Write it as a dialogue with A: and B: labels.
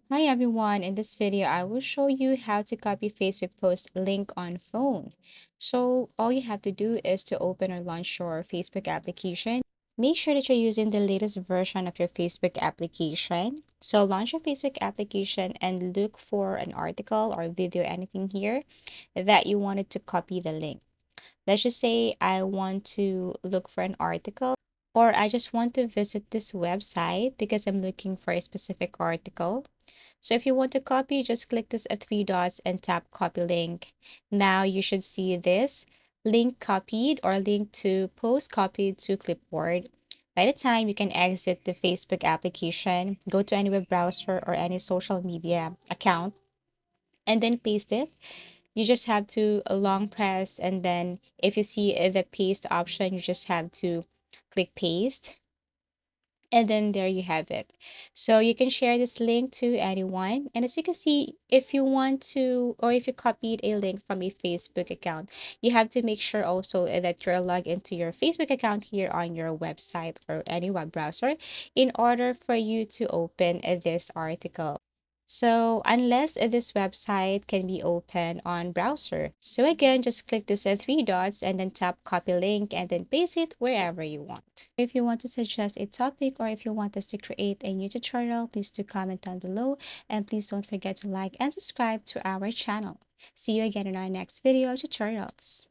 A: Hi everyone, in this video I will show you how to copy Facebook post link on phone. So all you have to do is to open or launch your Facebook application. Make sure that you're using the latest version of your Facebook application. So launch your Facebook application and look for an article or video, anything here that you wanted to copy the link. Let's just say I want to look for an article or I just want to visit this website because I'm looking for a specific article. So if you want to copy, just click this three dots and tap copy link. Now you should see this link copied or link to post copied to clipboard. By the time you can exit the Facebook application, go to any web browser or any social media account and then paste it. You just have to long press, and then if you see the paste option, you just have to click paste, and then there you have it. So you can share this link to anyone. And as you can see, if you want to, or if you copied a link from a Facebook account, you have to make sure also that you're logged into your Facebook account here on your website or any web browser in order for you to open this article. So unless this website can be opened on browser. So again, just click this three dots and then tap copy link and then paste it wherever you want. If you want to suggest a topic or if you want us to create a new tutorial, please do comment down below and please don't forget to like and subscribe to our channel. See you again in our next video tutorials.